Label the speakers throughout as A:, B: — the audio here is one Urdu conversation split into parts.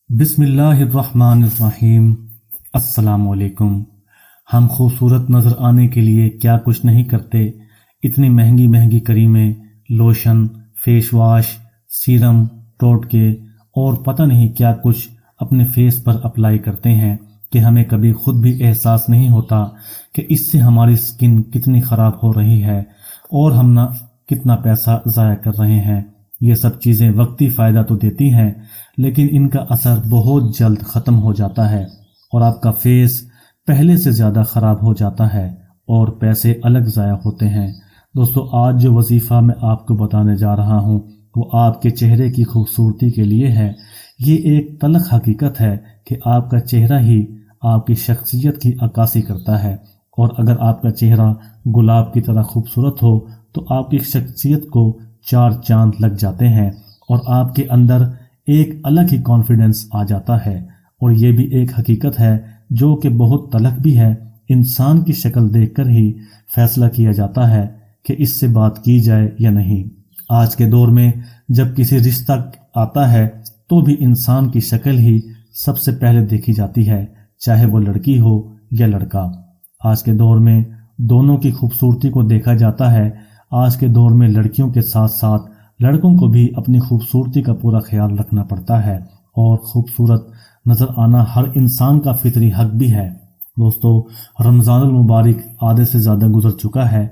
A: بسم اللہ الرحمن الرحیم۔ السلام علیکم۔ ہم خوبصورت نظر آنے کے لیے کیا کچھ نہیں کرتے، اتنی مہنگی مہنگی کریمیں، لوشن، فیس واش، سیرم، ٹوٹکے اور پتہ نہیں کیا کچھ اپنے فیس پر اپلائی کرتے ہیں کہ ہمیں کبھی خود بھی احساس نہیں ہوتا کہ اس سے ہماری سکن کتنی خراب ہو رہی ہے اور ہم نہ کتنا پیسہ ضائع کر رہے ہیں۔ یہ سب چیزیں وقتی فائدہ تو دیتی ہیں لیکن ان کا اثر بہت جلد ختم ہو جاتا ہے اور آپ کا فیس پہلے سے زیادہ خراب ہو جاتا ہے اور پیسے الگ ضائع ہوتے ہیں۔ دوستو، آج جو وظیفہ میں آپ کو بتانے جا رہا ہوں وہ آپ کے چہرے کی خوبصورتی کے لیے ہے۔ یہ ایک تلخ حقیقت ہے کہ آپ کا چہرہ ہی آپ کی شخصیت کی عکاسی کرتا ہے، اور اگر آپ کا چہرہ گلاب کی طرح خوبصورت ہو تو آپ کی شخصیت کو چار چاند لگ جاتے ہیں اور آپ کے اندر ایک الگ ہی کانفیڈنس آ جاتا ہے۔ اور یہ بھی ایک حقیقت ہے جو کہ بہت تلخ بھی ہے، انسان کی شکل دیکھ کر ہی فیصلہ کیا جاتا ہے کہ اس سے بات کی جائے یا نہیں۔ آج کے دور میں جب کسی رشتہ آتا ہے تو بھی انسان کی شکل ہی سب سے پہلے دیکھی جاتی ہے، چاہے وہ لڑکی ہو یا لڑکا۔ آج کے دور میں دونوں کی خوبصورتی کو دیکھا جاتا ہے۔ آج کے دور میں لڑکیوں کے ساتھ ساتھ لڑکوں کو بھی اپنی خوبصورتی کا پورا خیال رکھنا پڑتا ہے، اور خوبصورت نظر آنا ہر انسان کا فطری حق بھی ہے۔ دوستو، رمضان المبارک آدھے سے زیادہ گزر چکا ہے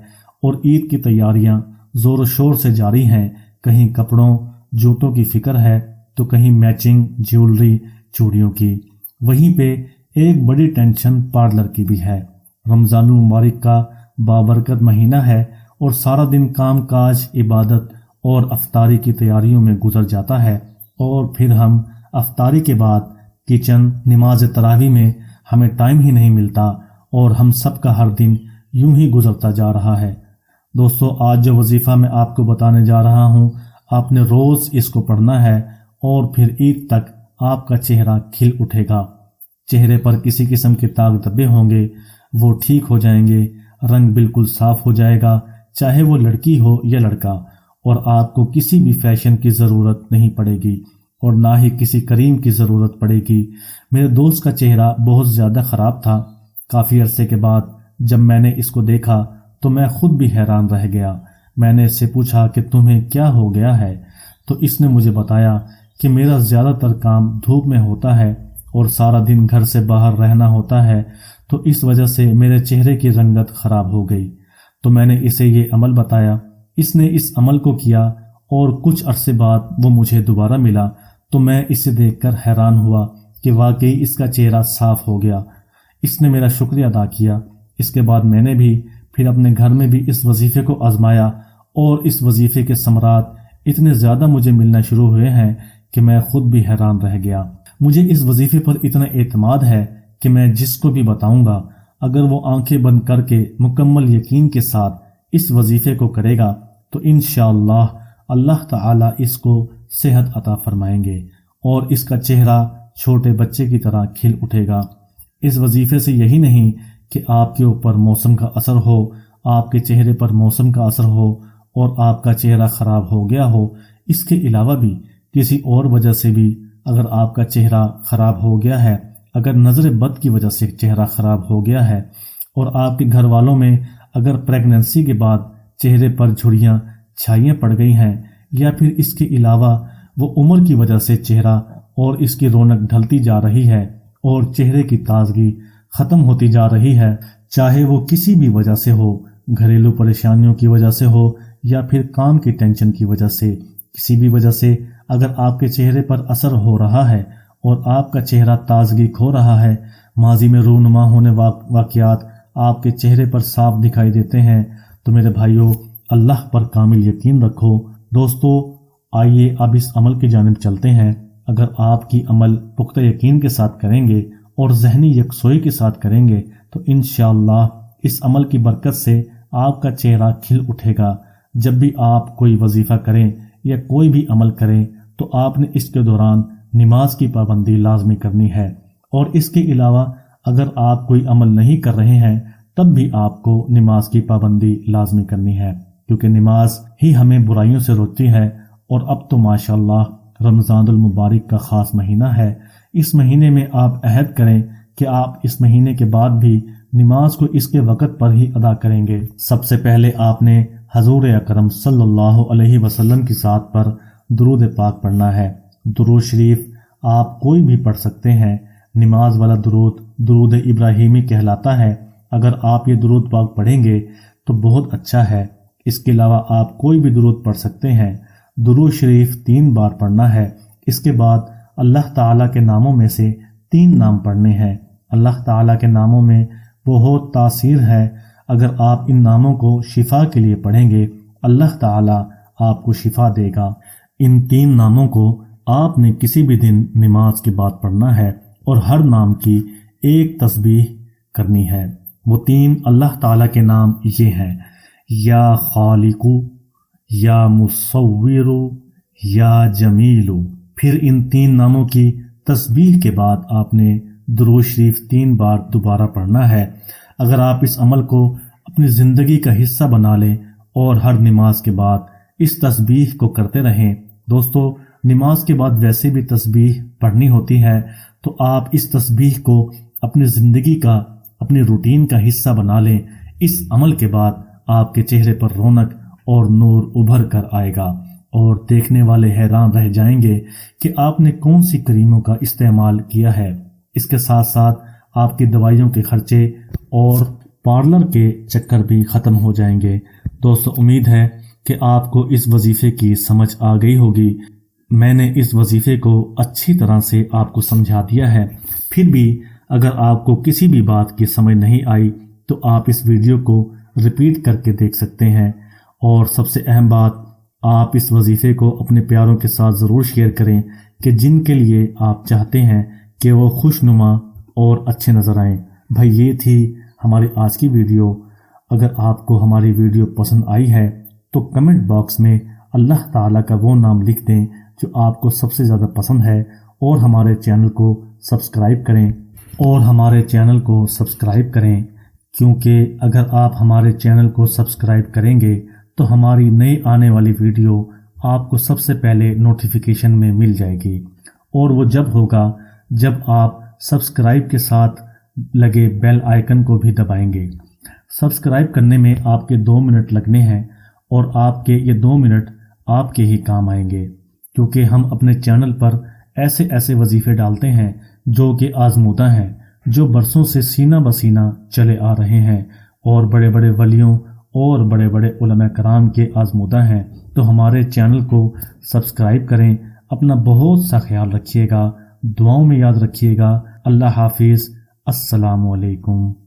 A: اور عید کی تیاریاں زور و شور سے جاری ہیں۔ کہیں کپڑوں جوتوں کی فکر ہے تو کہیں میچنگ جیولری چوڑیوں کی۔ وہیں پہ ایک بڑی ٹینشن پارلر کی بھی ہے۔ رمضان المبارک کا بابرکت مہینہ ہے اور سارا دن کام کاج، عبادت اور افطاری کی تیاریوں میں گزر جاتا ہے، اور پھر ہم افطاری کے بعد کچن، نماز تراویح میں ہمیں ٹائم ہی نہیں ملتا اور ہم سب کا ہر دن یوں ہی گزرتا جا رہا ہے۔ دوستو، آج جو وظیفہ میں آپ کو بتانے جا رہا ہوں، آپ نے روز اس کو پڑھنا ہے اور پھر عید تک آپ کا چہرہ کھل اٹھے گا۔ چہرے پر کسی قسم کے داغ دھبے ہوں گے، وہ ٹھیک ہو جائیں گے، رنگ بالکل صاف ہو جائے گا، چاہے وہ لڑکی ہو یا لڑکا، اور آپ کو کسی بھی فیشن کی ضرورت نہیں پڑے گی اور نہ ہی کسی کریم کی ضرورت پڑے گی۔ میرے دوست کا چہرہ بہت زیادہ خراب تھا۔ کافی عرصے کے بعد جب میں نے اس کو دیکھا تو میں خود بھی حیران رہ گیا۔ میں نے اس سے پوچھا کہ تمہیں کیا ہو گیا ہے؟ تو اس نے مجھے بتایا کہ میرا زیادہ تر کام دھوپ میں ہوتا ہے اور سارا دن گھر سے باہر رہنا ہوتا ہے، تو اس وجہ سے میرے چہرے کی رنگت خراب ہو گئی۔ تو میں نے اسے یہ عمل بتایا، اس نے اس عمل کو کیا اور کچھ عرصے بعد وہ مجھے دوبارہ ملا تو میں اسے دیکھ کر حیران ہوا کہ واقعی اس کا چہرہ صاف ہو گیا۔ اس نے میرا شکریہ ادا کیا۔ اس کے بعد میں نے بھی پھر اپنے گھر میں بھی اس وظیفے کو آزمایا، اور اس وظیفے کے ثمرات اتنے زیادہ مجھے ملنا شروع ہوئے ہیں کہ میں خود بھی حیران رہ گیا۔ مجھے اس وظیفے پر اتنا اعتماد ہے کہ میں جس کو بھی بتاؤں گا، اگر وہ آنکھیں بند کر کے مکمل یقین کے ساتھ اس وظیفے کو کرے گا تو انشاءاللہ اللہ تعالی اس کو صحت عطا فرمائیں گے اور اس کا چہرہ چھوٹے بچے کی طرح کھل اٹھے گا۔ اس وظیفے سے یہی نہیں کہ آپ کے اوپر موسم کا اثر ہو، آپ کے چہرے پر موسم کا اثر ہو اور آپ کا چہرہ خراب ہو گیا ہو، اس کے علاوہ بھی کسی اور وجہ سے بھی اگر آپ کا چہرہ خراب ہو گیا ہے، اگر نظر بد کی وجہ سے چہرہ خراب ہو گیا ہے، اور آپ کے گھر والوں میں اگر پریگننسی کے بعد چہرے پر جھریاں چھائیاں پڑ گئی ہیں، یا پھر اس کے علاوہ وہ عمر کی وجہ سے چہرہ اور اس کی رونق ڈھلتی جا رہی ہے اور چہرے کی تازگی ختم ہوتی جا رہی ہے، چاہے وہ کسی بھی وجہ سے ہو، گھریلو پریشانیوں کی وجہ سے ہو یا پھر کام کی ٹینشن کی وجہ سے، کسی بھی وجہ سے اگر آپ کے چہرے پر اثر ہو رہا ہے اور آپ کا چہرہ تازگی کھو رہا ہے، ماضی میں رونما ہونے واقعات آپ کے چہرے پر صاف دکھائی دیتے ہیں، تو میرے بھائیوں، اللہ پر کامل یقین رکھو۔ دوستو، آئیے اب اس عمل کی جانب چلتے ہیں۔ اگر آپ کی عمل پختہ یقین کے ساتھ کریں گے اور ذہنی یکسوئی کے ساتھ کریں گے تو انشاءاللہ اس عمل کی برکت سے آپ کا چہرہ کھل اٹھے گا۔ جب بھی آپ کوئی وظیفہ کریں یا کوئی بھی عمل کریں تو آپ نے اس کے دوران نماز کی پابندی لازمی کرنی ہے، اور اس کے علاوہ اگر آپ کوئی عمل نہیں کر رہے ہیں تب بھی آپ کو نماز کی پابندی لازمی کرنی ہے، کیونکہ نماز ہی ہمیں برائیوں سے روکتی ہے۔ اور اب تو ماشاءاللہ رمضان المبارک کا خاص مہینہ ہے، اس مہینے میں آپ عہد کریں کہ آپ اس مہینے کے بعد بھی نماز کو اس کے وقت پر ہی ادا کریں گے۔ سب سے پہلے آپ نے حضور اکرم صلی اللہ علیہ وسلم کی ذات پر درود پاک پڑھنا ہے۔ درود شریف آپ کوئی بھی پڑھ سکتے ہیں۔ نماز والا درود درود ابراہیمی کہلاتا ہے۔ اگر آپ یہ درود پاک پڑھیں گے تو بہت اچھا ہے۔ اس کے علاوہ آپ کوئی بھی درود پڑھ سکتے ہیں۔ درود شریف 3 بار پڑھنا ہے۔ اس کے بعد اللہ تعالیٰ کے ناموں میں سے 3 نام پڑھنے ہیں۔ اللہ تعالیٰ کے ناموں میں بہت تاثیر ہے۔ اگر آپ ان ناموں کو شفا کے لیے پڑھیں گے اللہ تعالیٰ آپ کو شفا دے گا۔ ان 3 ناموں کو آپ نے کسی بھی دن نماز کے بعد پڑھنا ہے اور ہر نام کی ایک تسبیح کرنی ہے۔ وہ 3 اللہ تعالیٰ کے نام یہ ہیں: یا خالق، یا مصور، یا جمیل۔ پھر ان 3 ناموں کی تسبیح کے بعد آپ نے درود شریف 3 بار دوبارہ پڑھنا ہے۔ اگر آپ اس عمل کو اپنی زندگی کا حصہ بنا لیں اور ہر نماز کے بعد اس تسبیح کو کرتے رہیں۔ دوستو، نماز کے بعد ویسے بھی تسبیح پڑھنی ہوتی ہے، تو آپ اس تسبیح کو اپنی زندگی کا، اپنی روٹین کا حصہ بنا لیں۔ اس عمل کے بعد آپ کے چہرے پر رونق اور نور ابھر کر آئے گا اور دیکھنے والے حیران رہ جائیں گے کہ آپ نے کون سی کریموں کا استعمال کیا ہے۔ اس کے ساتھ ساتھ آپ کی دوائیوں کے خرچے اور پارلر کے چکر بھی ختم ہو جائیں گے۔ دوستو، امید ہے کہ آپ کو اس وظیفے کی سمجھ آ گئی ہوگی۔ میں نے اس وظیفے کو اچھی طرح سے آپ کو سمجھا دیا ہے۔ پھر بھی اگر آپ کو کسی بھی بات کی سمجھ نہیں آئی تو آپ اس ویڈیو کو ریپیٹ کر کے دیکھ سکتے ہیں۔ اور سب سے اہم بات، آپ اس وظیفے کو اپنے پیاروں کے ساتھ ضرور شیئر کریں کہ جن کے لیے آپ چاہتے ہیں کہ وہ خوش نما اور اچھے نظر آئیں۔ بھائی، یہ تھی ہماری آج کی ویڈیو۔ اگر آپ کو ہماری ویڈیو پسند آئی ہے تو کمنٹ باکس میں اللہ تعالیٰ کا وہ نام لکھ دیں جو آپ کو سب سے زیادہ پسند ہے، اور ہمارے چینل کو سبسکرائب کریں کیونکہ اگر آپ ہمارے چینل کو سبسکرائب کریں گے تو ہماری نئی آنے والی ویڈیو آپ کو سب سے پہلے نوٹیفیکیشن میں مل جائے گی، اور وہ جب ہوگا جب آپ سبسکرائب کے ساتھ لگے بیل آئیکن کو بھی دبائیں گے۔ سبسکرائب کرنے میں آپ کے 2 منٹ لگنے ہیں، اور آپ کے یہ 2 منٹ آپ کے ہی کام آئیں گے، کیونکہ ہم اپنے چینل پر ایسے وظیفے ڈالتے ہیں جو کہ آزمودہ ہیں، جو برسوں سے سینہ بسینہ چلے آ رہے ہیں، اور بڑے بڑے ولیوں اور بڑے بڑے علماء کرام کے آزمودہ ہیں۔ تو ہمارے چینل کو سبسکرائب کریں۔ اپنا بہت سا خیال رکھیے گا، دعاؤں میں یاد رکھیے گا۔ اللہ حافظ۔ السلام علیکم۔